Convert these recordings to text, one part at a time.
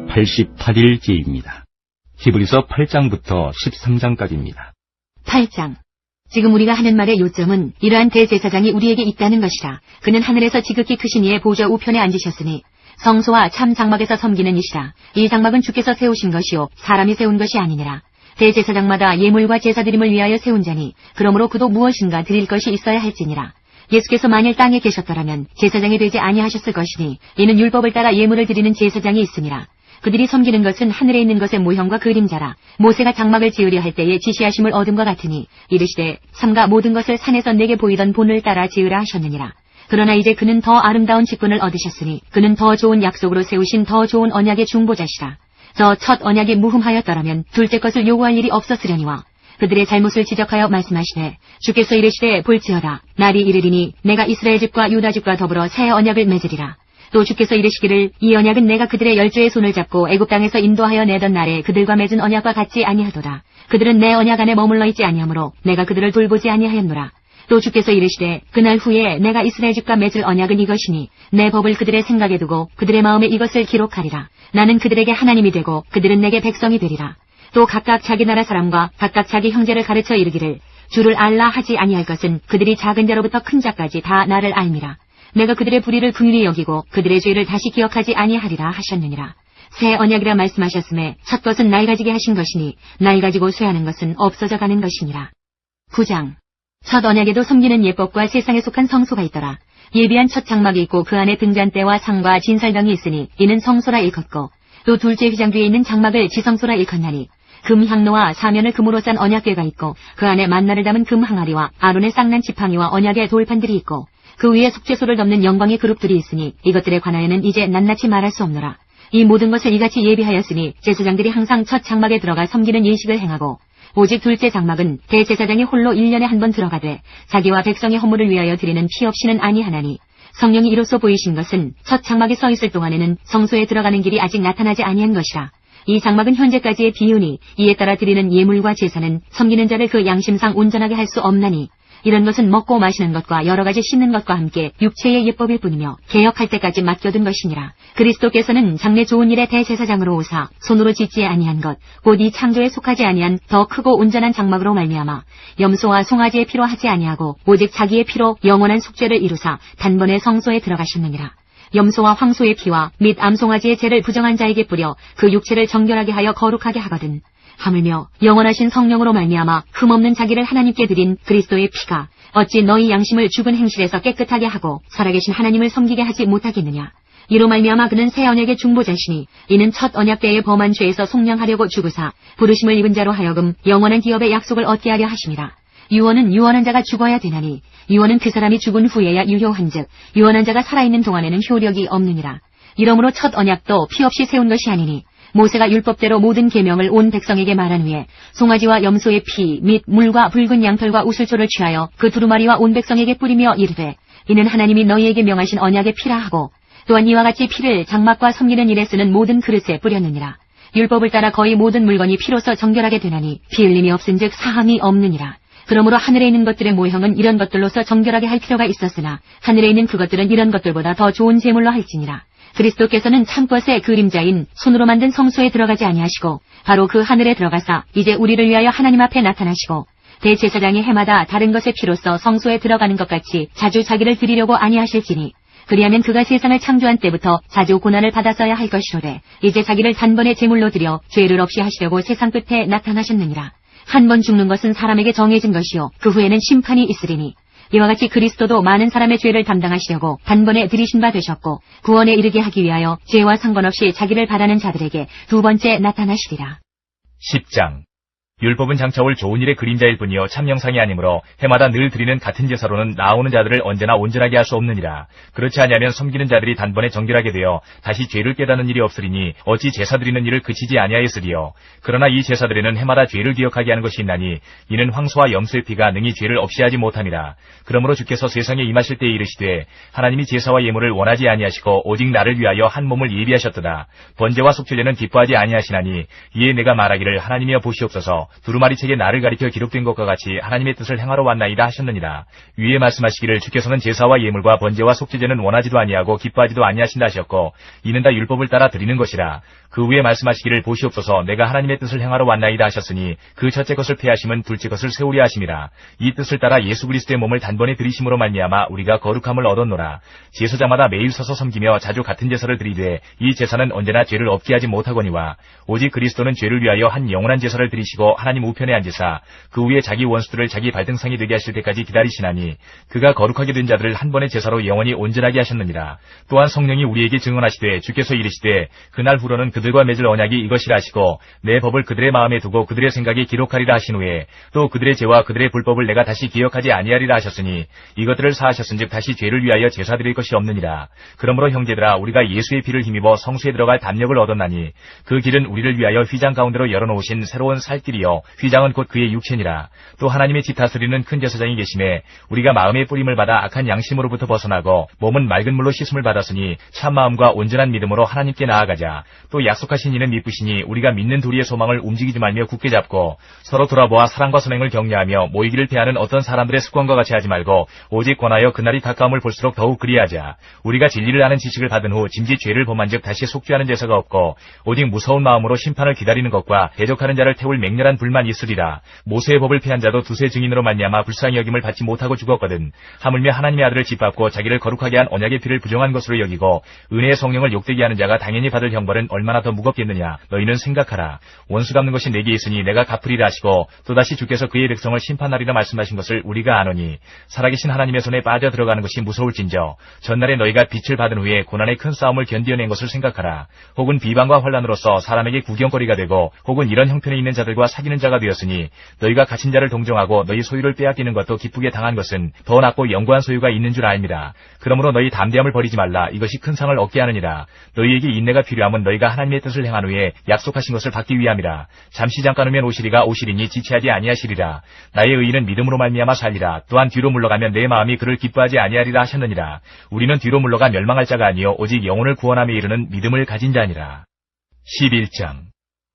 88일째입니다. 히브리서 8장부터 13장까지입니다. 8장. 지금 우리가 하는 말의 요점은 이러한 대제사장이 우리에게 있다는 것이라. 그는 하늘에서 지극히 크신 이의 보좌 우편에 앉으셨으니 성소와 참 장막에서 섬기는 이시라. 이 장막은 주께서 세우신 것이요 사람이 세운 것이 아니니라. 대제사장마다 예물과 제사드림을 위하여 세운 자니 그러므로 그도 무엇인가 드릴 것이 있어야 할지니라. 예수께서 만일 땅에 계셨더라면 제사장이 되지 아니하셨을 것이니 이는 율법을 따라 예물을 드리는 제사장이 있음이라. 그들이 섬기는 것은 하늘에 있는 것의 모형과 그림자라. 모세가 장막을 지으려 할 때에 지시하심을 얻음과 같으니 이르시되 삼가 모든 것을 산에서 내게 보이던 본을 따라 지으라 하셨느니라. 그러나 이제 그는 더 아름다운 직분을 얻으셨으니 그는 더 좋은 약속으로 세우신 더 좋은 언약의 중보자시라. 저 첫 언약이 무흠하였더라면 둘째 것을 요구할 일이 없었으려니와 그들의 잘못을 지적하여 말씀하시되 주께서 이르시되 볼지어다 날이 이르리니 내가 이스라엘 집과 유다 집과 더불어 새 언약을 맺으리라. 또 주께서 이르시기를 이 언약은 내가 그들의 열조의 손을 잡고 애굽 땅에서 인도하여 내던 날에 그들과 맺은 언약과 같지 아니하도다. 그들은 내 언약 안에 머물러 있지 아니하므로 내가 그들을 돌보지 아니하였노라. 또 주께서 이르시되 그날 후에 내가 이스라엘 집과 맺을 언약은 이것이니 내 법을 그들의 생각에 두고 그들의 마음에 이것을 기록하리라. 나는 그들에게 하나님이 되고 그들은 내게 백성이 되리라. 또 각각 자기 나라 사람과 각각 자기 형제를 가르쳐 이르기를 주를 알라 하지 아니할 것은 그들이 작은 자로부터 큰 자까지 다 나를 알미라. 내가 그들의 불의를 긍휼히 여기고 그들의 죄를 다시 기억하지 아니하리라 하셨느니라. 새 언약이라 말씀하셨음에 첫 것은 날 가지게 하신 것이니 날 가지고 쇠하는 것은 없어져 가는 것이니라. 9장. 첫 언약에도 섬기는 예법과 세상에 속한 성소가 있더라. 예비한 첫 장막이 있고 그 안에 등잔대와 상과 진설병이 있으니 이는 성소라 일컫고 또 둘째 휘장 뒤에 있는 장막을 지성소라 일컫나니 금 향로와 사면을 금으로 싼 언약궤가 있고 그 안에 만나를 담은 금 항아리와 아론의 쌍난 지팡이와 언약의 돌판들이 있고 그 위에 속죄소를 덮는 영광의 그룹들이 있으니 이것들에 관하여는 이제 낱낱이 말할 수 없노라. 이 모든 것을 이같이 예비하였으니 제사장들이 항상 첫 장막에 들어가 섬기는 예식을 행하고 오직 둘째 장막은 대제사장이 홀로 1년에 한 번 들어가되 자기와 백성의 허물을 위하여 드리는 피 없이는 아니하나니 성령이 이로써 보이신 것은 첫 장막에 서 있을 동안에는 성소에 들어가는 길이 아직 나타나지 아니한 것이라. 이 장막은 현재까지의 비유니 이에 따라 드리는 예물과 제사는 섬기는 자를 그 양심상 온전하게 할 수 없나니 이런 것은 먹고 마시는 것과 여러 가지 씻는 것과 함께 육체의 예법일 뿐이며 개혁할 때까지 맡겨둔 것이니라. 그리스도께서는 장래 좋은 일의 대제사장으로 오사 손으로 짓지 아니한 것 곧 이 창조에 속하지 아니한 더 크고 온전한 장막으로 말미암아 염소와 송아지의 피로 하지 아니하고 오직 자기의 피로 영원한 속죄를 이루사 단번에 성소에 들어가셨느니라. 염소와 황소의 피와 및 암송아지의 죄를 부정한 자에게 뿌려 그 육체를 정결하게 하여 거룩하게 하거든. 하물며 영원하신 성령으로 말미암아 흠없는 자기를 하나님께 드린 그리스도의 피가 어찌 너희 양심을 죽은 행실에서 깨끗하게 하고 살아계신 하나님을 섬기게 하지 못하겠느냐. 이로 말미암아 그는 새 언약의 중보자시니 이는 첫 언약 때의 범한 죄에서 속량하려고 죽으사 부르심을 입은 자로 하여금 영원한 기업의 약속을 얻게 하려 하심이라. 유언은 유언한 자가 죽어야 되나니 유언은 그 사람이 죽은 후에야 유효한즉 유언한 자가 살아있는 동안에는 효력이 없느니라. 이러므로 첫 언약도 피 없이 세운 것이 아니니 모세가 율법대로 모든 계명을 온 백성에게 말한 후에 송아지와 염소의 피 및 물과 붉은 양털과 우슬초를 취하여 그 두루마리와 온 백성에게 뿌리며 이르되 이는 하나님이 너희에게 명하신 언약의 피라 하고 또한 이와 같이 피를 장막과 섬기는 일에 쓰는 모든 그릇에 뿌렸느니라. 율법을 따라 거의 모든 물건이 피로써 정결하게 되나니 피 흘림이 없은즉 사함이 없느니라. 그러므로 하늘에 있는 것들의 모형은 이런 것들로서 정결하게 할 필요가 있었으나 하늘에 있는 그것들은 이런 것들보다 더 좋은 제물로 할지니라. 그리스도께서는 참것의 그림자인 손으로 만든 성소에 들어가지 아니하시고 바로 그 하늘에 들어가사 이제 우리를 위하여 하나님 앞에 나타나시고 대제사장이 해마다 다른 것의 피로써 성소에 들어가는 것 같이 자주 자기를 드리려고 아니하실지니 그리하면 그가 세상을 창조한 때부터 자주 고난을 받았어야 할 것이로되 이제 자기를 단번에 제물로 드려 죄를 없이 하시려고 세상 끝에 나타나셨느니라. 한 번 죽는 것은 사람에게 정해진 것이요 그 후에는 심판이 있으리니 이와 같이 그리스도도 많은 사람의 죄를 담당하시려고 단번에 들이신 바 되셨고 구원에 이르게 하기 위하여 죄와 상관없이 자기를 바라는 자들에게 두 번째 나타나시리라. 10장. 율법은 장차 올 좋은 일의 그림자일 뿐이요 참 형상이 아니므로 해마다 늘 드리는 같은 제사로는 나아오는 자들을 언제나 온전하게 할 수 없느니라. 그렇지 아니하면 섬기는 자들이 단번에 정결하게 되어 다시 죄를 깨닫는 일이 없으리니 어찌 제사 드리는 일을 그치지 아니하였으리요. 그러나 이 제사들에는 해마다 죄를 기억하게 하는 것이 있나니 이는 황소와 염소의 피가 능히 죄를 없이 하지 못함이라. 그러므로 주께서 세상에 임하실 때에 이르시되 하나님이 제사와 예물을 원하지 아니하시고 오직 나를 위하여 한 몸을 예비하셨도다. 번제와 속죄제는 기뻐하지 아니하시나니 이에 내가 말하기를 하나님이여 보시옵소서 두루마리 책에 나를 가리켜 기록된 것과 같이 하나님의 뜻을 행하러 왔나이다 하셨느니라. 위에 말씀하시기를 주께서는 제사와 예물과 번제와 속죄제는 원하지도 아니하고 기뻐하지도 아니하신다 하셨고 이는 다 율법을 따라 드리는 것이라. 그 후에 말씀하시기를 보시옵소서 내가 하나님의 뜻을 행하러 왔나이다 하셨으니 그 첫째 것을 폐하심은 둘째 것을 세우려 하심이라. 이 뜻을 따라 예수 그리스도의 몸을 단번에 드리심으로 말미암아 우리가 거룩함을 얻었노라. 제사장마다 매일 서서 섬기며 자주 같은 제사를 드리되 이 제사는 언제나 죄를 없게 하지 못하거니와 오직 그리스도는 죄를 위하여 한 영원한 제사를 드리시고 하나님 우편에 앉으사 그 후에 자기 원수들을 자기 발등상이 되게 하실 때까지 기다리시나니 그가 거룩하게 된 자들을 한 번의 제사로 영원히 온전하게 하셨느니라. 또한 성령이 우리에게 증언하시되 주께서 이르시되 그날 후로는 그들과 맺을 언약이 이것이라 하시고 내 법을 그들의 마음에 두고 그들의 생각에 기록하리라 하신 후에 또 그들의 죄와 그들의 불법을 내가 다시 기억하지 아니하리라 하셨으니 이것들을 사하셨은즉 다시 죄를 위하여 제사 드릴 것이 없느니라. 그러므로 형제들아 우리가 예수의 피를 힘입어 성수에 들어갈 담력을 얻었나니 그 길은 우리를 위하여 휘장 가운데로 열어놓으신 새로운 살 길이요 휘장은 곧 그의 육체니라. 또 하나님의 집 다스리는 큰 제사장이 계심에 우리가 마음의 뿌림을 받아 악한 양심으로부터 벗어나고 몸은 맑은 물로 씻음을 받았으니 참 마음과 온전한 믿음으로 하나님께 나아가자. 또 약속하신 이는 미쁘시니 우리가 믿는 도리의 소망을 움직이지 말며 굳게 잡고 서로 돌아보아 사랑과 선행을 격려하며 모이기를 패하는 어떤 사람들의 습관과 같이 하지 말고 오직 권하여 그날이 가까움을 볼수록 더욱 그리하자. 우리가 진리를 아는 지식을 받은 후 짐짓 죄를 범한즉 다시 속죄하는 제사가 없고 오직 무서운 마음으로 심판을 기다리는 것과 대적하는 자를 태울 맹렬한 불만 있으리라. 모세의 법을 폐한 자도 두세 증인으로 말미암아 불쌍히 여김을 받지 못하고 죽었거든. 하물며 하나님의 아들을 짓밟고 자기를 거룩하게 한 언약의 피를 부정한 것으로 여기고 은혜의 성령을 욕되게 하는 자가 당연히 받을 형벌은 얼마나 더 무겁겠느냐. 너희는 생각하라. 원수 갚는 것이 내게 있으니 내가 갚으리라 하시고 또다시 주께서 그의 백성을 심판하리라 말씀하신 것을 우리가 아노니 살아계신 하나님의 손에 빠져 들어가는 것이 무서울진저 전날에 너희가 빛을 받은 후에 고난의 큰 싸움을 견디어낸 것을 생각하라. 혹은 비방과 환난으로서 사람에게 구경거리가 되고 혹은 이런 형편에 있는 자들과 사귀는 자가 되었으니 너희가 갇힌 자를 동정하고 너희 소유를 빼앗기는 것도 기쁘게 당한 것은 더 낫고 영구한 소유가 있는 줄 알미라. 그러므로 너희 담대함을 버리지 말라. 이것이 큰 상을 얻게 하느니라. 너희에게 인내가 필요함은 너희가 하나님의 뜻을 행한 후에 약속하신 것을 받기 위함이라. 잠시 잠깐 후면 오시리가 오시리니 지체하지 아니하시리라. 나의 의인은 믿음으로 말미암아 살리라. 또한 뒤로 물러가면 내 마음이 그를 기뻐하지 아니하리라 하셨느니라. 우리는 뒤로 물러가 멸망할 자가 아니요 오직 영혼을 구원함에 이르는 믿음을 가진 자니라. 11장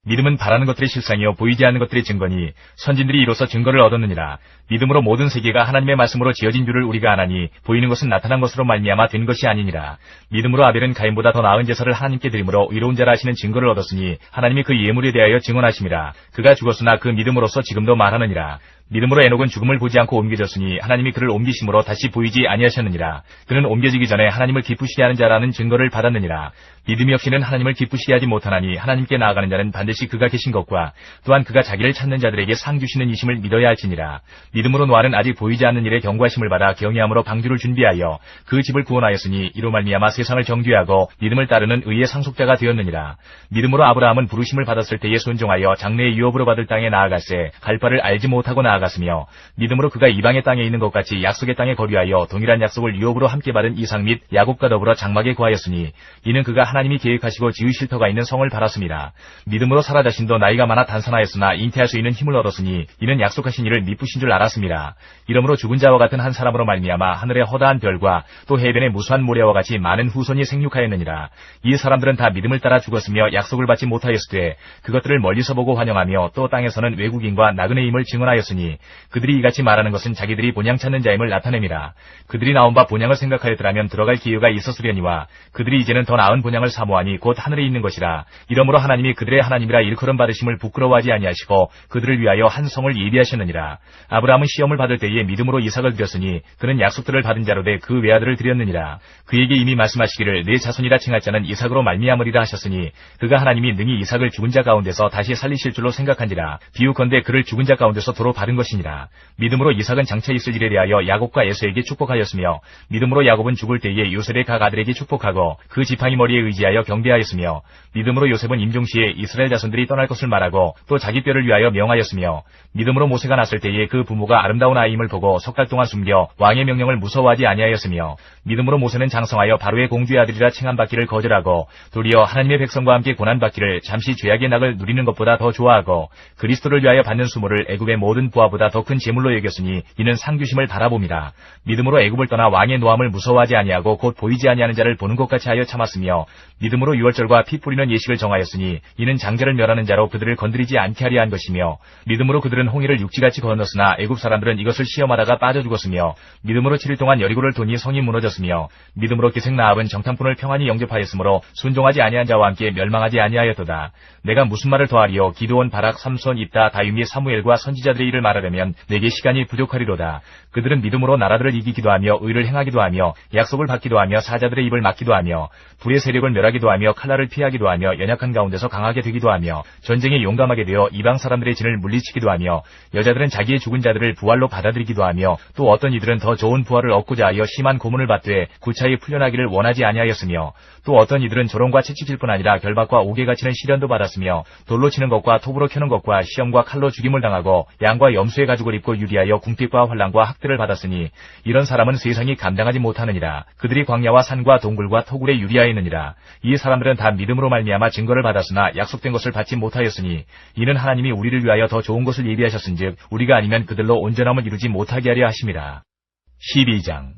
믿음은 바라는 것들의 실상이요 보이지 않는 것들의 증거니 선진들이 이로써 증거를 얻었느니라. 믿음으로 모든 세계가 하나님의 말씀으로 지어진 줄을 우리가 아나니 보이는 것은 나타난 것으로 말미암아 된 것이 아니니라. 믿음으로 아벨은 가인보다 더 나은 제사를 하나님께 드림으로 의로운 자라 하시는 증거를 얻었으니 하나님이 그 예물에 대하여 증언하심이라. 그가 죽었으나 그 믿음으로써 지금도 말하느니라. 믿음으로 에녹은 죽음을 보지 않고 옮겨졌으니 하나님이 그를 옮기심으로 다시 보이지 아니하셨느니라. 그는 옮겨지기 전에 하나님을 기쁘시게 하는 자라는 증거를 받았느니라. 믿음이 없이는 하나님을 기쁘시게 하지 못하나니 하나님께 나아가는 자는 반드시 그가 계신 것과 또한 그가 자기를 찾는 자들에게 상 주시는 이심을 믿어야 할지니라. 믿음으로 노아는 아직 보이지 않는 일에 경고하심을 받아 경외함으로 방주를 준비하여 그 집을 구원하였으니 이로 말미암아 세상을 정죄하고 믿음을 따르는 의의 상속자가 되었느니라. 믿음으로 아브라함은 부르심을 받았을 때에 순종하여 장래의 유업으로 받을 땅에 나아갈새 갈 바를 알지 못하고 나아갔으며 믿음으로 그가 이방의 땅에 있는 것 같이 약속의 땅에 거류하여 동일한 약속을 유업으로 함께 받은 이삭 및 야곱과 더불어 장막에 거하였으니 이는 그가 하나님이 계획하시고 지으실 터가 있는 성을 바랐습니다. 믿음으로 사라 자신도 나이가 많아 단산하였으나 잉태할 수 있는 힘을 얻었으니 이는 약속하신 이를 미쁘신 줄 알았습니다. 이러므로 죽은 자와 같은 한 사람으로 말미암아 하늘의 허다한 별과 또 해변의 무수한 모래와 같이 많은 후손이 생육하였느니라. 이 사람들은 다 믿음을 따라 죽었으며 약속을 받지 못하였으되 그것들을 멀리서 보고 환영하며 또 땅에서는 외국인과 나그네임을 증언하였으니 그들이 이같이 말하는 것은 자기들이 본향 찾는 자임을 나타냅니다. 그들이 나온 바 본향을 생각하였더라면 들어갈 기회가 있었으려니와 그들이 이제는 더 나은 본향을 사모하니 곧 하늘에 있는 것이라. 이러므로 하나님이 그들의 하나님이라 일컬음 받으심을 부끄러워하지 아니하시고 그들을 위하여 한 성을 예비하셨느니라. 아브라함은 시험을 받을 때에 믿음으로 이삭을 드렸으니 그는 약속들을 받은 자로되 그 외아들을 드렸느니라. 그에게 이미 말씀하시기를 내 자손이라 칭할 자는 이삭으로 말미암으리라 하셨으니 그가 하나님이 능히 이삭을 죽은 자 가운데서 다시 살리실 줄로 생각한지라. 비유컨대 그를 죽은 자 가운데서 도로 받은 것이니라. 믿음으로 이삭은 장차 있을 일에 대하여 야곱과 에서에게 축복하였으며 믿음으로 야곱은 죽을 때에 요셉의 각 아들에게 축복하고 그 지팡이 머리에 의지하여 경배하였으며 믿음으로 요셉은 임종시에 이스라엘 자손들이 떠날 것을 말하고 또 자기 뼈를 위하여 명하였으며 믿음으로 모세가 났을 때에 그 부모가 아름다운 아이임을 보고 석 달 동안 숨겨 왕의 명령을 무서워하지 아니하였으며 믿음으로 모세는 장성하여 바로의 공주의 아들이라 칭함받기를 거절하고 도리어 하나님의 백성과 함께 고난받기를 잠시 죄악의 낙을 누리는 것보다 더 좋아하고 그리스도를 위하여 받는 수모를 애굽의 모든 부하 여호와보다 더 큰 재물로 여겼으니 이는 상주심을 바라봄이라. 믿음으로 애굽을 떠나 왕의 노함을 무서워하지 아니하고 곧 보이지 아니하는 자를 보는 것 같이 하여 참았으며 믿음으로 유월절과 피 뿌리는 예식을 정하였으니 이는 장자를 멸하는 자로 그들을 건드리지 않게 하려 한 것이며 믿음으로 그들은 홍해를 육지같이 건넜으나 애굽 사람들은 이것을 시험하다가 빠져 죽었으며 믿음으로 7일 동안 여리고를 도니 성이 무너졌으며 믿음으로 기생 라합은 정탐꾼을 평안히 영접하였으므로 순종하지 아니한 자와 함께 멸망하지 아니하였도다. 내가 무슨 말을 더하리요? 기드온, 바락, 삼손, 입다, 다윗, 사무엘과 선지자들의 일을 말하려면 내게 시간이 부족하리로다. 그들은 믿음으로 나라들을 이기기도 하며 의를 행하기도 하며 약속을 받기도 하며 사자들의 입을 막기도 하며 불의 세력을 멸하기도 하며 칼날을 피하기도 하며 연약한 가운데서 강하게 되기도 하며 전쟁에 용감하게 되어 이방 사람들의 진을 물리치기도 하며 여자들은 자기의 죽은 자들을 부활로 받아들이기도 하며 또 어떤 이들은 더 좋은 부활을 얻고자 하여 심한 고문을 받되 구차히 풀려나기를 원하지 아니하였으며 또 어떤 이들은 조롱과 채찍질 뿐 아니라 결박과 옥에 갇히는 시련도 받았으며 돌로 치는 것과 톱으로 켜는 것과 시험과 칼로 죽임을 당하고 양과 염소의 가죽을 입고 유리하여 궁핍과 환난과 학대를 받았으니 이런 사람은 세상이 감당하지 못하느니라. 그들이 광야와 산과 동굴과 토굴에 유리하였느니라. 이 사람들은 다 믿음으로 말미암아 증거를 받았으나 약속된 것을 받지 못하였으니 이는 하나님이 우리를 위하여 더 좋은 것을 예비하셨은즉 우리가 아니면 그들로 온전함을 이루지 못하게 하려 하심이라. 12장.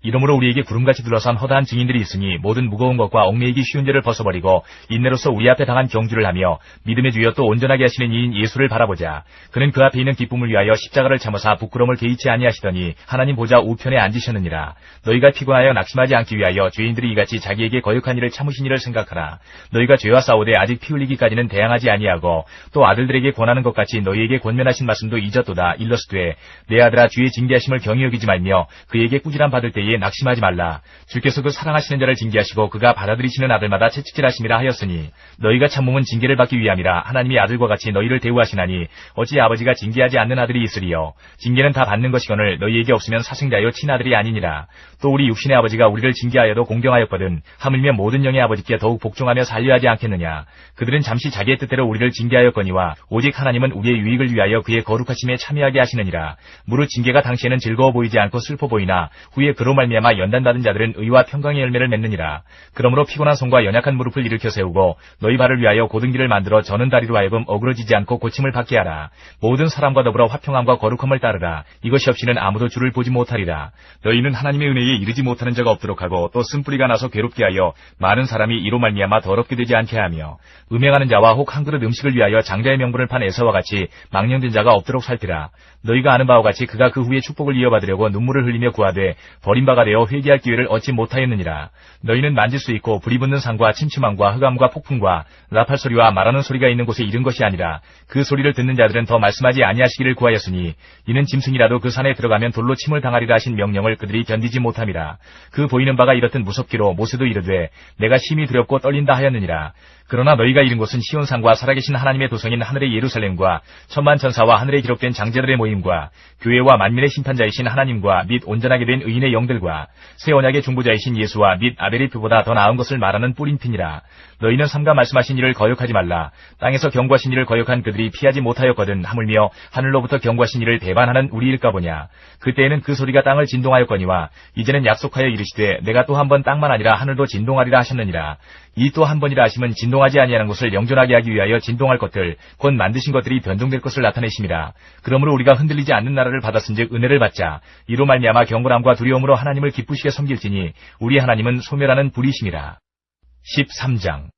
이러므로 우리에게 구름같이 둘러싼 허다한 증인들이 있으니 모든 무거운 것과 얽매이기 쉬운 죄를 벗어버리고 인내로서 우리 앞에 당한 경주를 하며 믿음의 주여 또 온전하게 하시는 이인 예수를 바라보자. 그는 그 앞에 있는 기쁨을 위하여 십자가를 참으사 부끄러움을 개의치 아니하시더니 하나님 보좌 우편에 앉으셨느니라. 너희가 피곤하여 낙심하지 않기 위하여 죄인들이 이같이 자기에게 거역한 일을 참으신 이를 생각하라. 너희가 죄와 싸우되 아직 피 흘리기까지는 대항하지 아니하고 또 아들들에게 권하는 것 같이 너희에게 권면하신 말씀도 잊었도다. 일러스되 내 아들아 주의 징계하심을 경히 여기지 말며 그에게 꾸지람 받을 때에 낙심하지 말라. 주께서 그 사랑하시는 자를 징계하시고 그가 받아들이시는 아들마다 채찍질하심이라 하였으니 너희가 참음은 징계를 받기 위함이라. 하나님이 아들과 같이 너희를 대우하시나니 어찌 아버지가 징계하지 않는 아들이 있으리요. 징계는 다 받는 것이거늘 너희에게 없으면 사생자여 친아들이 아니니라. 또 우리 육신의 아버지가 우리를 징계하여도 공경하였거든 하물며 모든 영의 아버지께 더욱 복종하며 살려 하지 않겠느냐. 그들은 잠시 자기의 뜻대로 우리를 징계하였거니와 오직 하나님은 우리의 유익을 위하여 그의 거룩하심에 참여하게 하시느니라. 무릇 징계가 당시에는 즐거워 보이지 않고 슬퍼 보이나 후에 그로 말미암아 연단받은 자들은 의와 평강의 열매를 맺느니라. 그러므로 피곤한 손과 연약한 무릎을 일으켜 세우고 너희 발을 위하여 고든 길을 만들어 저는 다리로 하여금 어그러지지 않고 고침을 받게 하라. 모든 사람과 더불어 화평함과 거룩함을 따르라. 이것이 없이는 아무도 주를 보지 못하리라. 너희는 하나님의 은혜에 이르지 못하는 자가 없도록 하고 또 쓴뿌리가 나서 괴롭게 하여 많은 사람이 이로 말미암아 더럽게 되지 않게 하며 음행하는 자와 혹 한 그릇 음식을 위하여 장자의 명분을 판 에사와 같이 망령된 자가 없도록 살피라. 너희가 아는 바와 같이 그가 그 후에 축복을 이어받으려고 눈물을 흘리며 구하되 버림바가 되어 회개할 기회를 얻지 못하였느니라. 너희는 만질 수 있고 불이 붙는 산과 침침함과 흑암과 폭풍과 나팔 소리와 말하는 소리가 있는 곳에 이른 것이 아니라 그 소리를 듣는 자들은 더 말씀하지 아니하시기를 구하였으니 이는 짐승이라도 그 산에 들어가면 돌로 침을 당하리라 하신 명령을 그들이 견디지 못함이라. 그 보이는 바가 이렇듯 무섭기로 모세도 이르되 내가 심히 두렵고 떨린다 하였느니라. 그러나 너희가 이른 곳은 시온산과 살아계신 하나님의 도성인 하늘의 예루살렘과 천만 천사와 하늘에 기록된 장제들의 모임과 교회와 만민의 심판자이신 하나님과 및 온전하게 된 의인의 영들과 새 언약의 중보자이신 예수와 및 아벨의 표보다 더 나은 것을 말하는 뿌린핀이라. 너희는 삼가 말씀하신 일을 거역하지 말라. 땅에서 경고하신 일을 거역한 그들이 피하지 못하였거든 하물며 하늘로부터 경고하신 일을 배반하는 우리일까 보냐. 그때에는 그 소리가 땅을 진동하였거니와 이제는 약속하여 이르시되 내가 또 한 번 땅만 아니라 하늘도 진동하리라 하셨느니라. 이 또 한 번이라 하심은 진동하지 아니하는 것을 영존하게 하기 위하여 진동할 것들 곧 만드신 것들이 변종될 것을 나타내심이라. 그러므로 우리가 흔들리지 않는 나라를 받았은즉 은혜를 받자. 이로 말미암아 경건함과 두려움으로 하나님을 기쁘시게 섬길지니 우리 하나님은 소멸하는 불이심이라. 13장.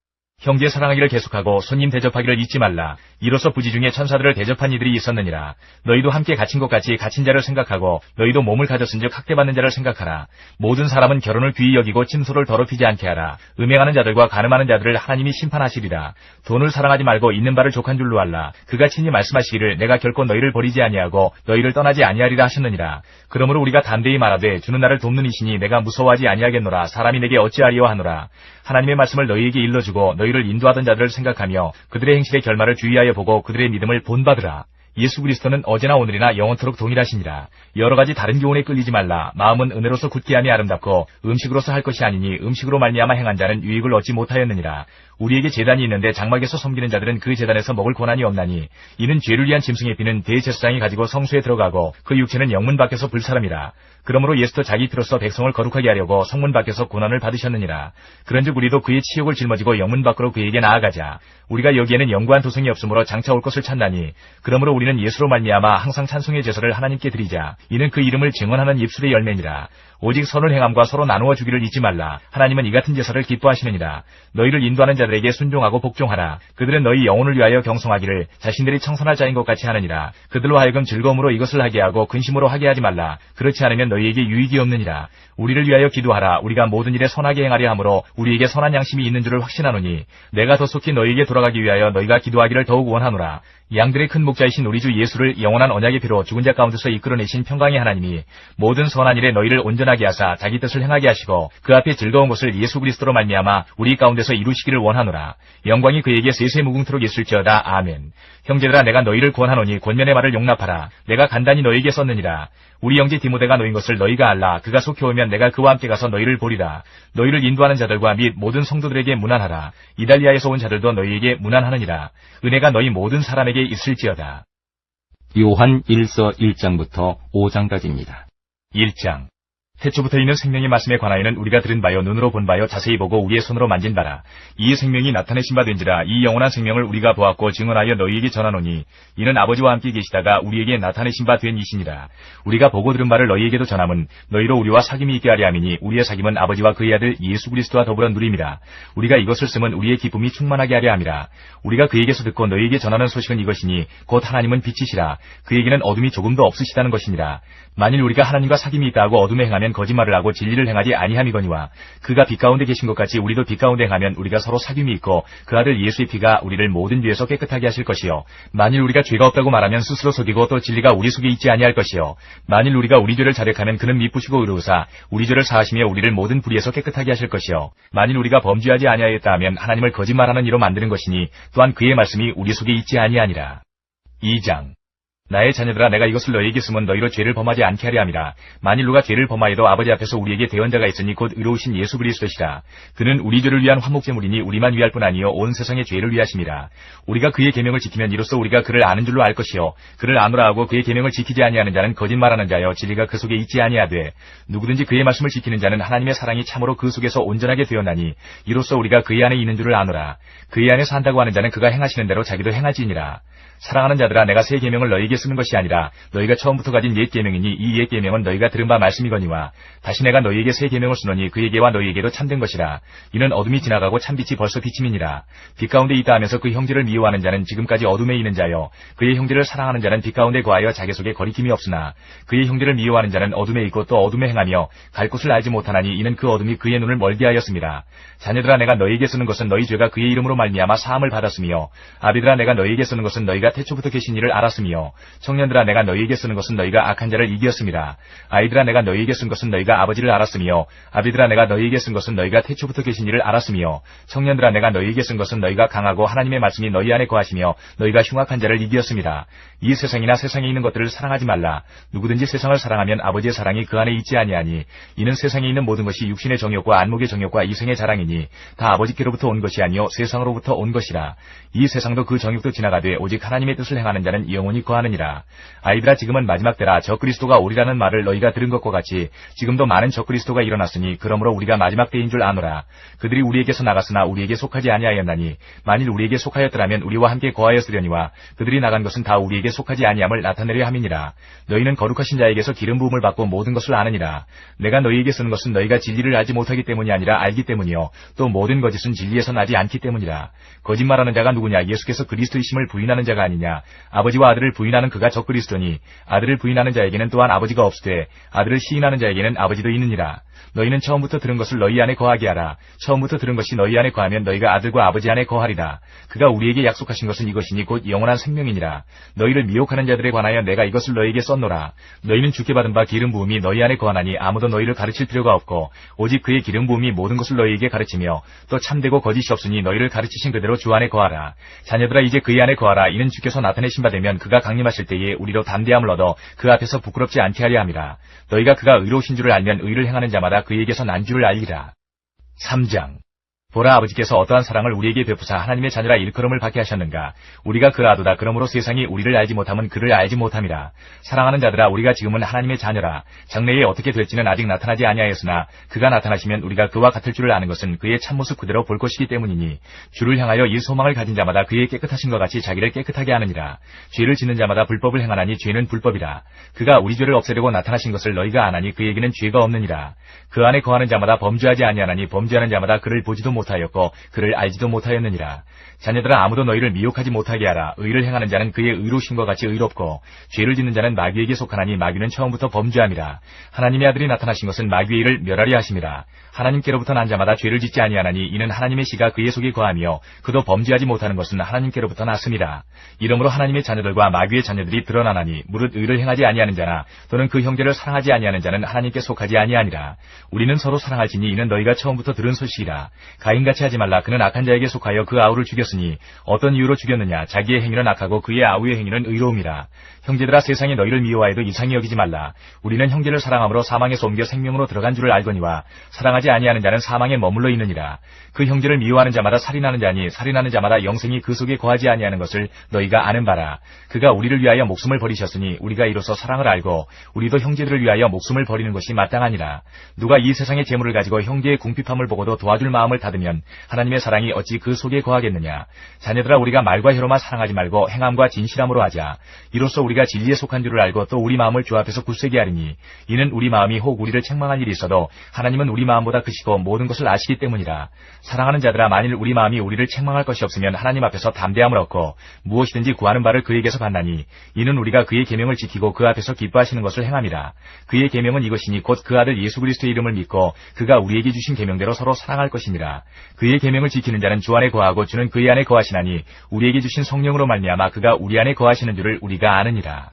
형제 사랑하기를 계속하고 손님 대접하기를 잊지 말라. 이로써 부지 중에 천사들을 대접한 이들이 있었느니라. 너희도 함께 갇힌 것 같이 갇힌 자를 생각하고 너희도 몸을 가졌은즉 학대받는 자를 생각하라. 모든 사람은 결혼을 귀히 여기고 침소를 더럽히지 않게 하라. 음행하는 자들과 간음하는 자들을 하나님이 심판하시리라. 돈을 사랑하지 말고 있는 바를 족한 줄로 알라. 그가 친히 말씀하시기를 내가 결코 너희를 버리지 아니하고 너희를 떠나지 아니하리라 하셨느니라. 그러므로 우리가 담대히 말하되 주는 나를 돕는 이시니 내가 무서워하지 아니하겠노라. 사람이 내게 어찌하리요 하노라. 하나님의 말씀을 너희에게 일러주고 너희를 인도하던 자들을 생각하며 그들의 행실의 결말을 주의하여 보고 그들의 믿음을 본받으라. 예수 그리스도는 어제나 오늘이나 영원토록 동일하시니라. 여러 가지 다른 교훈에 끌리지 말라. 마음은 은혜로서 굳게 함이 아름답고 음식으로서 할 것이 아니니 음식으로 말미암아 행한 자는 유익을 얻지 못하였느니라. 우리에게 제단이 있는데 장막에서 섬기는 자들은 그 제단에서 먹을 권한이 없나니 이는 죄를 위한 짐승의 피는 대제사장이 가지고 성소에 들어가고 그 육체는 영문 밖에서 불사람이라. 그러므로 예수도 자기 피로써 백성을 거룩하게 하려고 성문 밖에서 고난을 받으셨느니라. 그런즉 우리도 그의 치욕을 짊어지고 영문 밖으로 그에게 나아가자. 우리가 여기에는 영구한 도성이 없으므로 장차 올 것을 찾나니 그러므로 우리는 예수로 말미암아 항상 찬송의 제사를 하나님께 드리자. 이는 그 이름을 증언하는 입술의 열매니라. 오직 선을 행함과 서로 나누어 주기를 잊지 말라. 하나님은 이 같은 제사를 기뻐하시느니라. 너희를 인도하는 자들에게 순종하고 복종하라. 그들은 너희 영혼을 위하여 경성하기를 자신들이 청선할 자인 것 같이 하느니라. 그들로 하여금 즐거움으로 이것을 하게 하고 근심으로 하게 하지 말라. 그렇지 않으면 너희에게 유익이 없느니라. 우리를 위하여 기도하라. 우리가 모든 일에 선하게 행하려 하므로 우리에게 선한 양심이 있는 줄을 확신하노니 내가 더 속히 너희에게 돌아가기 위하여 너희가 기도하기를 더욱 원하노라. 양들의 큰 목자이신 우리 주 예수를 영원한 언약의 피로 죽은 자 가운데서 이끌어내신 평강의 하나님이 모든 선한 일에 너희를 온전하게 하사 자기 뜻을 행하게 하시고 그 앞에 즐거운 것을 예수 그리스도로 말미암아 우리 가운데서 이루시기를 원하노라. 영광이 그에게 세세무궁토록 있을지어다. 아멘. 형제들아 내가 너희를 권하노니 권면의 말을 용납하라. 내가 간단히 너희에게 썼느니라. 우리 형제 디모데가 놓인 것을 너희가 알라. 그가 속히 오면 내가 그와 함께 가서 너희를 보리라. 너희를 인도하는 자들과 및 모든 성도들에게 문안하라. 이달리아에서 온 자들도 너희에게 문안하느니라. 은혜가 너희 모든 사람에게 있을지어다. 요한 1서 1장부터 5장까지입니다. 1장. 태초부터 있는 생명의 말씀에 관하여는 우리가 들은 바요 눈으로 본 바요 자세히 보고 우리의 손으로 만진 바라. 이 생명이 나타내신 바 된지라. 이 영원한 생명을 우리가 보았고 증언하여 너희에게 전하노니 이는 아버지와 함께 계시다가 우리에게 나타내신 바 된 이시니라. 우리가 보고 들은 바를 너희에게도 전함은 너희로 우리와 사귐이 있게 하려 함이니 우리의 사귐은 아버지와 그의 아들 예수 그리스도와 더불어 누림이라. 우리가 이것을 쓰면 우리의 기쁨이 충만하게 하려 함이라. 우리가 그에게서 듣고 너희에게 전하는 소식은 이것이니 곧 하나님은 빛이시라. 그에게는 어둠이 조금도 없으시다는 것이니라. 만일 우리가 하나님과 사귐이 있다 하고 어둠에 행하면 거짓말을 하고 진리를 행하지 아니함이거니와 그가 빛 가운데 계신 것 같이 우리도 빛 가운데 행하면 우리가 서로 사귐이 있고 그 아들 예수의 피가 우리를 모든 죄에서 깨끗하게 하실 것이요 만일 우리가 죄가 없다고 말하면 스스로 속이고 또 진리가 우리 속에 있지 아니할 것이요 만일 우리가 우리 죄를 자백하면 그는 미쁘시고 의로우사 우리 죄를 사하시며 우리를 모든 불의에서 깨끗하게 하실 것이요 만일 우리가 범죄하지 아니하였다 하면 하나님을 거짓말하는 이로 만드는 것이니 또한 그의 말씀이 우리 속에 있지 아니하니라. 2장. 나의 자녀들아 내가 이것을 너희에게 쓰면 너희로 죄를 범하지 않게 하려 함이라. 만일 누가 죄를 범하여도 아버지 앞에서 우리에게 대언자가 있으니 곧 의로우신 예수 그리스도시라. 그는 우리 죄를 위한 화목제물이니 우리만 위할 뿐 아니요 온 세상의 죄를 위하심이라. 우리가 그의 계명을 지키면 이로써 우리가 그를 아는 줄로 알 것이요 그를 아노라 하고 그의 계명을 지키지 아니하는 자는 거짓말하는 자여 진리가 그 속에 있지 아니하되 누구든지 그의 말씀을 지키는 자는 하나님의 사랑이 참으로 그 속에서 온전하게 되었나니 이로써 우리가 그의 안에 있는 줄을 아노라. 그의 안에 산다고 하는 자는 그가 행하시는 대로 자기도 행하지니라. 사랑하는 자들아 내가 새 계명을 너희에게 쓰는 것이 아니라 너희가 처음부터 가진 옛 계명이니 이 옛 계명은 너희가 들은 바 말씀이거니와 다시 내가 너희에게 새 계명을 쓰노니 그에게와 너희에게도 참된 것이라. 이는 어둠이 지나가고 참빛이 벌써 비침이니라. 빛 가운데 있다 하면서 그 형제를 미워하는 자는 지금까지 어둠에 있는 자요 그의 형제를 사랑하는 자는 빛 가운데 거하여 자기 속에 거리낌이 없으나 그의 형제를 미워하는 자는 어둠에 있고 또 어둠에 행하며 갈 곳을 알지 못하나니 이는 그 어둠이 그의 눈을 멀게 하였습니다. 자녀들아 내가 너희에게 쓰는 것은 너희 죄가 그의 이름으로 말미암아 사함을 받았으며 아비들아 내가 너희에게 쓰는 것은 너희가 태초부터 계신 이를 알았으며 청년들아 내가 너희에게 쓰는 것은 너희가 악한 자를 이기었습니다. 아이들아 내가 너희에게 쓴 것은 너희가 아버지를 알았으며 아비들아 내가 너희에게 쓴 것은 너희가 태초부터 계신 이를 알았으며 청년들아 내가 너희에게 쓴 것은 너희가 강하고 하나님의 말씀이 너희 안에 거하시며 너희가 흉악한 자를 이기었습니다. 이 세상이나 세상에 있는 것들을 사랑하지 말라. 누구든지 세상을 사랑하면 아버지의 사랑이 그 안에 있지 아니하니 이는 세상에 있는 모든 것이 육신의 정욕과 안목의 정욕과 이생의 자랑이니 다 아버지께로부터 온 것이 아니요 세상으로부터 온 것이라. 이 세상도 그 정욕도 지나가되 오직 하나님의 뜻을 행하는 자는 영원히 거하느니라. 아이들아 지금은 마지막 때라. 적그리스도가 오리라는 말을 너희가 들은 것과 같이 지금도 많은 적그리스도가 일어났으니 그러므로 우리가 마지막 때인 줄 아노라. 그들이 우리에게서 나갔으나 우리에게 속하지 아니하였나니 만일 우리에게 속하였더라면 우리와 함께 거하였으려니와 그들이 나간 것은 다 우리에게 속하지 아니함을 나타내려 함이니라. 너희는 거룩하신 자에게서 기름 부음을 받고 모든 것을 아느니라. 내가 너희에게 쓰는 것은 너희가 진리를 알지 못하기 때문이 아니라 알기 때문이요 또 모든 거짓은 진리에서 나지 않기 때문이라. 거짓말하는 자가 누구냐? 예수께서 그리스도이심을 부인하는 자가 아니냐? 아버지와 아들을 부인하는 그가 적그리스도니 아들을 부인하는 자에게는 또한 아버지가 없으되 아들을 시인하는 자에게는 아버지도 있느니라. 너희는 처음부터 들은 것을 너희 안에 거하게 하라. 처음부터 들은 것이 너희 안에 거하면 너희가 아들과 아버지 안에 거하리라. 그가 우리에게 약속하신 것은 이것이니 곧 영원한 생명이니라. 너희를 미혹하는 자들에 관하여 내가 이것을 너희에게 썼노라. 너희는 주께 받은 바 기름 부음이 너희 안에 거하나니 아무도 너희를 가르칠 필요가 없고 오직 그의 기름 부음이 모든 것을 너희에게 가르치며 또 참되고 거짓이 없으니 너희를 가르치신 그대로 주 안에 거하라. 자녀들아 이제 그의 안에 거하라. 이는 주께서 나타내신 바 되면 그가 강림하실 때에 우리로 담대함을 얻어 그 앞에서 부끄럽지 않게 하려 함이라. 너희가 그가 의로우신 줄을 알면 의를 행하는 자마다 그에게서 난 줄을 알리라. 3장. 보라, 아버지께서 어떠한 사랑을 우리에게 베푸사 하나님의 자녀라 일컬음을 받게 하셨는가. 우리가 그아도다. 그러므로 세상이 우리를 알지 못함은 그를 알지 못함이라. 사랑하는 자들아, 우리가 지금은 하나님의 자녀라. 장래에 어떻게 될지는 아직 나타나지 아니하였으나 그가 나타나시면 우리가 그와 같을 줄을 아는 것은 그의 참모습 그대로 볼 것이기 때문이니, 주를 향하여 이 소망을 가진 자마다 그의 깨끗하신 것 같이 자기를 깨끗하게 하느니라. 죄를 짓는 자마다 불법을 행하나니 죄는 불법이라. 그가 우리 죄를 없애려고 나타나신 것을 너희가 아나니 그에게는 죄가 없느니라. 그 안에 거하는 자마다 범죄하지 아니하나니 범죄하는 자마다 그를 보지도 못하였고 그를 알지도 못하였느니라. 자녀들아, 아무도 너희를 미혹하지 못하게 하라. 의를 행하는 자는 그의 의로심과 같이 의롭고 죄를 짓는 자는 마귀에게 속하나니 마귀는 처음부터 범죄함이라. 하나님의 아들이 나타나신 것은 마귀의 일을 멸하려 하심이라. 하나님께로부터 난 자마다 죄를 짓지 아니하나니 이는 하나님의 씨가 그의 속에 거하며 그도 범죄하지 못하는 것은 하나님께로부터 났음이라. 이러므로 하나님의 자녀들과 마귀의 자녀들이 드러나나니 무릇 의를 행하지 아니하는 자나 또는 그 형제를 사랑하지 아니하는 자는 하나님께 속하지 아니하니라. 우리는 서로 사랑할지니 이는 너희가 처음부터 들은 소식이라. 가인같이 하지 말라. 그는 악한 자에게 속하여 그 아우를 죽였으니 어떤 이유로 죽였느냐. 자기의 행위는 악하고 그의 아우의 행위는 의로움이라. 형제들아, 세상이 너희를 미워하여도 이상히 여기지 말라. 우리는 형제를 사랑함으로 사망에서 옮겨 생명으로 들어간 줄을 알거니와 사랑하지 아니하는 자는 사망에 머물러 있느니라. 그 형제를 미워하는 자마다 살인하는 자니 살인하는 자마다 영생이 그 속에 거하지 아니하는 것을 너희가 아는 바라. 그가 우리를 위하여 목숨을 버리셨으니 우리가 이로써 사랑을 알고 우리도 형제들을 위하여 목숨을 버리는 것이 마땅하니라. 누가 이 세상의 재물을 가지고 형제의 궁핍함을 보고도 도와줄 마음을 닫으면 하나님의 사랑이 어찌 그 속에 거하겠느냐. 자녀들아, 우리가 말과 혀로만 사랑하지 말고 행함과 진실함으로 하자. 이로써 우리가 진리에 속한 줄을 알고 또 우리 마음을 주 앞에서 굳세게 하리니 이는 우리 마음이 혹 우리를 책망할 일이 있어도 하나님은 우리 마음보다 크시고 모든 것을 아시기 때문이라. 사랑하는 자들아, 만일 우리 마음이 우리를 책망할 것이 없으면 하나님 앞에서 담대함을 얻고 무엇이든지 구하는 바를 그에게서 받나니 이는 우리가 그의 계명을 지키고 그 앞에서 기뻐하시는 것을 행함이라. 그의 계명은 이것이니 곧 그 아들 예수 그리스도의 이름을 믿고 그가 우리에게 주신 계명대로 서로 사랑할 것이니라. 그의 계명을 지키는 자는 주 안에 거하고 주는 그의 안에 거하시나니 우리에게 주신 성령으로 말미암아 그가 우리 안에 거하시는 줄을 우리가 아느니라.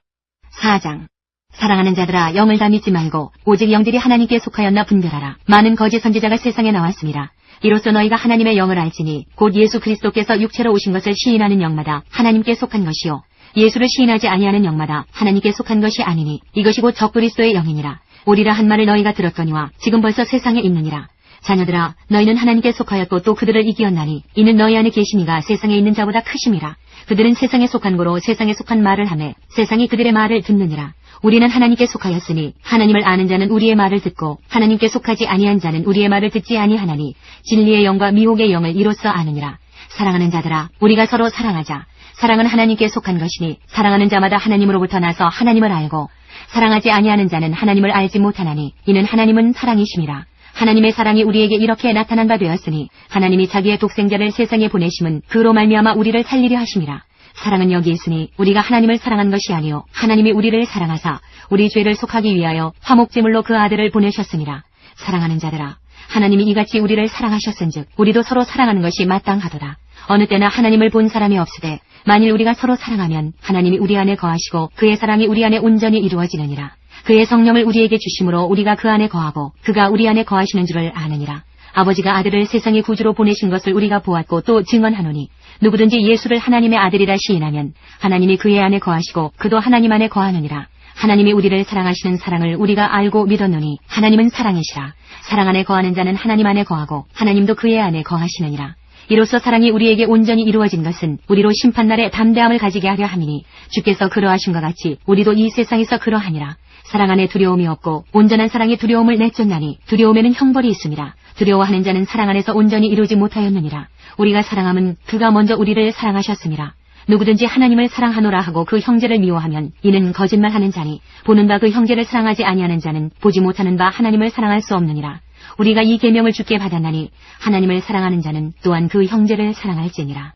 4장. 사랑하는 자들아, 영을 다 믿지 말고 오직 영들이 하나님께 속하였나 분별하라. 많은 거짓 선지자가 세상에 나왔습니다. 이로써 너희가 하나님의 영을 알지니 곧 예수 그리스도께서 육체로 오신 것을 시인하는 영마다 하나님께 속한 것이요 예수를 시인하지 아니하는 영마다 하나님께 속한 것이 아니니 이것이 곧 적그리스도의 영이니라. 오리라 한 말을 너희가 들었거니와 지금 벌써 세상에 있느니라. 자녀들아, 너희는 하나님께 속하였고 또 그들을 이기었나니 이는 너희 안에 계시니가 세상에 있는 자보다 크심이라. 그들은 세상에 속한 고로 세상에 속한 말을 하매 세상이 그들의 말을 듣느니라. 우리는 하나님께 속하였으니 하나님을 아는 자는 우리의 말을 듣고 하나님께 속하지 아니한 자는 우리의 말을 듣지 아니하나니 진리의 영과 미혹의 영을 이로써 아느니라. 사랑하는 자들아, 우리가 서로 사랑하자. 사랑은 하나님께 속한 것이니 사랑하는 자마다 하나님으로부터 나서 하나님을 알고 사랑하지 아니하는 자는 하나님을 알지 못하나니 이는 하나님은 사랑이심이라. 하나님의 사랑이 우리에게 이렇게 나타난 바 되었으니 하나님이 자기의 독생자를 세상에 보내심은 그로 말미암아 우리를 살리려 하심이라. 사랑은 여기 있으니 우리가 하나님을 사랑한 것이 아니요 하나님이 우리를 사랑하사 우리 죄를 속하기 위하여 화목제물로 그 아들을 보내셨으니라. 사랑하는 자들아, 하나님이 이같이 우리를 사랑하셨은즉 우리도 서로 사랑하는 것이 마땅하도다. 어느 때나 하나님을 본 사람이 없으되 만일 우리가 서로 사랑하면 하나님이 우리 안에 거하시고 그의 사랑이 우리 안에 온전히 이루어지느니라. 그의 성령을 우리에게 주심으로 우리가 그 안에 거하고 그가 우리 안에 거하시는 줄을 아느니라. 아버지가 아들을 세상의 구주로 보내신 것을 우리가 보았고 또 증언하노니 누구든지 예수를 하나님의 아들이라 시인하면 하나님이 그의 안에 거하시고 그도 하나님 안에 거하느니라. 하나님이 우리를 사랑하시는 사랑을 우리가 알고 믿었노니 하나님은 사랑이시라. 사랑 안에 거하는 자는 하나님 안에 거하고 하나님도 그의 안에 거하시느니라. 이로써 사랑이 우리에게 온전히 이루어진 것은 우리로 심판날에 담대함을 가지게 하려 함이니 주께서 그러하신 것 같이 우리도 이 세상에서 그러하니라. 사랑 안에 두려움이 없고 온전한 사랑이 두려움을 내쫓나니 두려움에는 형벌이 있습니다. 두려워하는 자는 사랑 안에서 온전히 이루지 못하였느니라. 우리가 사랑함은 그가 먼저 우리를 사랑하셨음이라. 누구든지 하나님을 사랑하노라 하고 그 형제를 미워하면 이는 거짓말하는 자니 보는 바 그 형제를 사랑하지 아니하는 자는 보지 못하는 바 하나님을 사랑할 수 없느니라. 우리가 이 계명을 주께 받았나니 하나님을 사랑하는 자는 또한 그 형제를 사랑할지니라.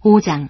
5장.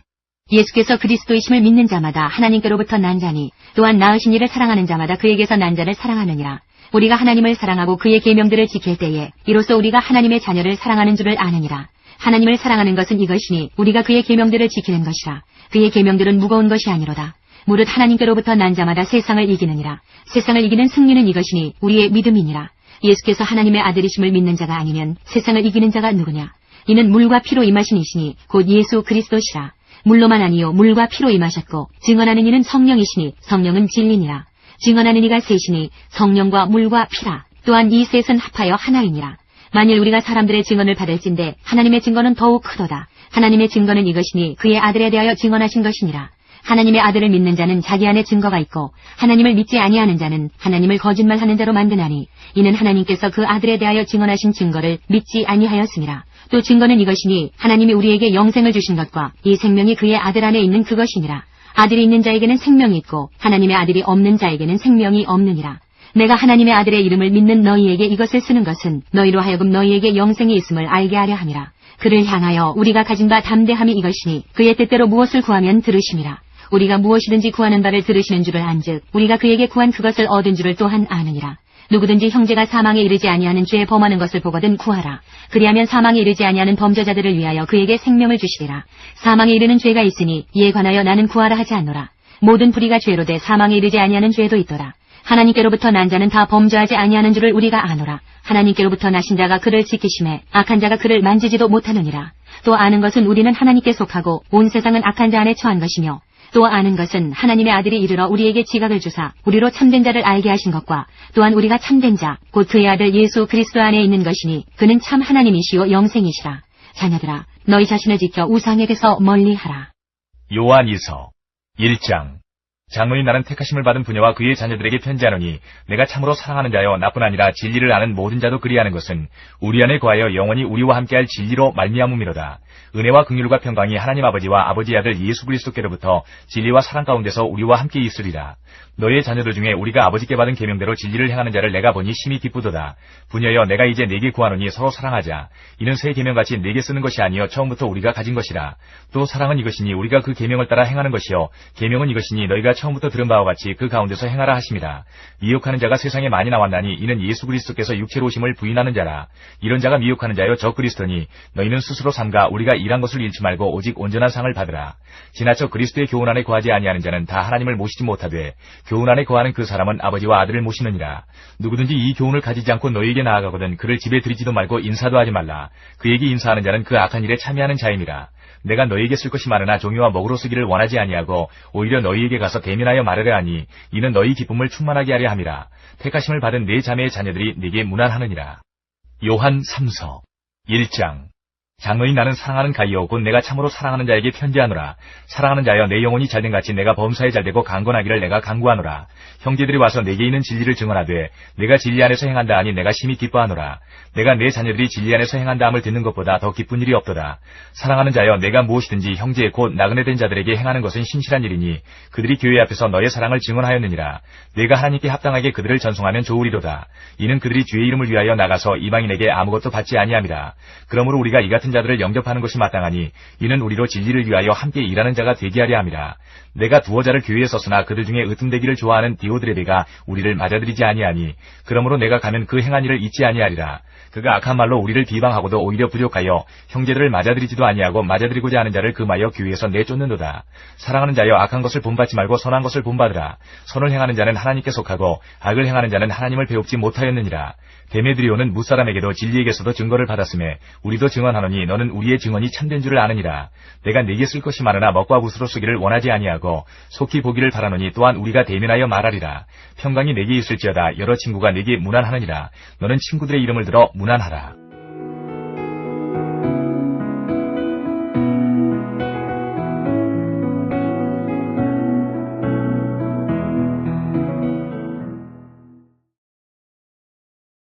예수께서 그리스도이심을 믿는 자마다 하나님께로부터 난 자니 또한 낳으신 이를 사랑하는 자마다 그에게서 난 자를 사랑하느니라. 우리가 하나님을 사랑하고 그의 계명들을 지킬 때에 이로써 우리가 하나님의 자녀를 사랑하는 줄을 아느니라. 하나님을 사랑하는 것은 이것이니 우리가 그의 계명들을 지키는 것이라. 그의 계명들은 무거운 것이 아니로다. 무릇 하나님께로부터 난 자마다 세상을 이기느니라. 세상을 이기는 승리는 이것이니 우리의 믿음이니라. 예수께서 하나님의 아들이심을 믿는 자가 아니면 세상을 이기는 자가 누구냐? 이는 물과 피로 임하신 이시니 곧 예수 그리스도시라. 물로만 아니요 물과 피로 임하셨고 증언하는 이는 성령이시니 성령은 진리니라. 증언하는 이가 셋이니 성령과 물과 피라. 또한 이 셋은 합하여 하나이니라. 만일 우리가 사람들의 증언을 받을진대 하나님의 증거는 더욱 크도다. 하나님의 증거는 이것이니 그의 아들에 대하여 증언하신 것이니라. 하나님의 아들을 믿는 자는 자기 안에 증거가 있고 하나님을 믿지 아니하는 자는 하나님을 거짓말하는 자로 만드나니 이는 하나님께서 그 아들에 대하여 증언하신 증거를 믿지 아니하였습니다. 또 증거는 이것이니 하나님이 우리에게 영생을 주신 것과 이 생명이 그의 아들 안에 있는 그것이니라. 아들이 있는 자에게는 생명이 있고 하나님의 아들이 없는 자에게는 생명이 없느니라. 내가 하나님의 아들의 이름을 믿는 너희에게 이것을 쓰는 것은 너희로 하여금 너희에게 영생이 있음을 알게 하려 함이라. 그를 향하여 우리가 가진 바 담대함이 이것이니 그의 뜻대로 무엇을 구하면 들으심이라. 우리가 무엇이든지 구하는 바를 들으시는 줄을 안즉 우리가 그에게 구한 그것을 얻은 줄을 또한 아느니라. 누구든지 형제가 사망에 이르지 아니하는 죄에 범하는 것을 보거든 구하라. 그리하면 사망에 이르지 아니하는 범죄자들을 위하여 그에게 생명을 주시리라. 사망에 이르는 죄가 있으니 이에 관하여 나는 구하라 하지 않노라. 모든 불의가 죄로 돼 사망에 이르지 아니하는 죄도 있더라. 하나님께로부터 난 자는 다 범죄하지 아니하는 줄을 우리가 아노라. 하나님께로부터 나신 자가 그를 지키심에 악한 자가 그를 만지지도 못하느니라. 또 아는 것은 우리는 하나님께 속하고 온 세상은 악한 자 안에 처한 것이며 또 아는 것은 하나님의 아들이 이르러 우리에게 지각을 주사 우리로 참된 자를 알게 하신 것과 또한 우리가 참된 자 곧 그의 아들 예수 그리스도 안에 있는 것이니 그는 참 하나님이시요 영생이시라. 자녀들아 너희 자신을 지켜 우상에게서 멀리하라. 요한 2서 1장. 장로인 나는 택하심을 받은 부녀와 그의 자녀들에게 편지하노니 내가 참으로 사랑하는 자여 나뿐 아니라 진리를 아는 모든 자도 그리하는 것은 우리 안에 거하여 영원히 우리와 함께할 진리로 말미암음이로다. 은혜와 긍휼과 평강이 하나님 아버지와 아버지의 아들 예수 그리스도께로부터 진리와 사랑 가운데서 우리와 함께 있으리라. 너의 자녀들 중에 우리가 아버지께 받은 계명대로 진리를 행하는 자를 내가 보니 심히 기쁘도다. 부녀여 내가 이제 네게 구하노니 서로 사랑하자. 이는 새 계명같이 네게 쓰는 것이 아니요 처음부터 우리가 가진 것이라. 또 사랑은 이것이니 우리가 그 계명을 따라 행하는 것이요 계명은 이것이니 너희가 처음부터 들은 바와 같이 그 가운데서 행하라 하심이라. 미혹하는 자가 세상에 많이 나왔나니 이는 예수 그리스도께서 육체로 오심을 부인하는 자라. 이런 자가 미혹하는 자여 저 그리스도니 너희는 스스로 삼가 우리가 일한 것을 잃지 말고 오직 온전한 상을 받으라. 지나쳐 그리스도의 교훈 안에 거하지 아니하는 자는 다 하나님을 모시지 못하되 교훈 안에 거하는 그 사람은 아버지와 아들을 모시느니라. 누구든지 이 교훈을 가지지 않고 너희에게 나아가거든 그를 집에 들이지도 말고 인사도 하지 말라. 그에게 인사하는 자는 그 악한 일에 참여하는 자임이라. 내가 너희에게 쓸 것이 많으나 종이와 먹으로 쓰기를 원하지 아니하고 오히려 너희에게 가서 대면하여 말하려 하니 이는 너희 기쁨을 충만하게 하려 함이라. 택하심을 받은 네 자매의 자녀들이 네게 문안하느니라. 요한 3서 1장. 장로인 나는 사랑하는 가이오 곧 내가 참으로 사랑하는 자에게 편지하노라. 사랑하는 자여 내 영혼이 잘된 같이 내가 범사에 잘되고 강건하기를 내가 간구하노라. 형제들이 와서 내게 있는 진리를 증언하되 내가 진리 안에서 행한다 하니 내가 심히 기뻐하노라. 내가 내 자녀들이 진리 안에서 행한다 함을 듣는 것보다 더 기쁜 일이 없도다. 사랑하는 자여 내가 무엇이든지 형제 곧 나그네 된 자들에게 행하는 것은 신실한 일이니 그들이 교회 앞에서 너의 사랑을 증언하였느니라. 내가 하나님께 합당하게 그들을 전송하면 좋으리로다. 이는 그들이 주의 이름을 위하여 나가서 이방인에게 아무것도 받지 아니함이라. 그러므로 우리가 이 같은 자들을 영접하는 것이 마땅하니 이는 우리로 진리를 위하여 함께 일하는 자가 되게 하려 함이라. 내가 두어 자를 교회에 썼으나 그들 중에 으뜸되기를 좋아하는 디오드레베가 우리를 맞아들이지 아니하니 그러므로 내가 가면 그 행한 일을 잊지 아니하리라. 그가 악한 말로 우리를 비방하고도 오히려 부족하여 형제들을 맞아들이지도 아니하고 맞아들이고자 하는 자를 금하여 교회에서 내쫓는도다. 사랑하는 자여 악한 것을 본받지 말고 선한 것을 본받으라. 선을 행하는 자는 하나님께 속하고 악을 행하는 자는 하나님을 배웁지 못하였느니라. 데메드리오는 무사람에게도 진리에게서도 증거를 받았음에 우리도 증언하노니 너는 우리의 증언이 참된 줄을 아느니라. 내가 네게 쓸 것이 많으나 먹과 붓으로 쓰기를 원하지 아니하고 속히 보기를 바라노니 또한 우리가 대면하여 말하리라. 평강이 네게 있을지어다. 여러 친구가 네게 문안하느니라. 너는 친구들의 이름을 들어 문안하라.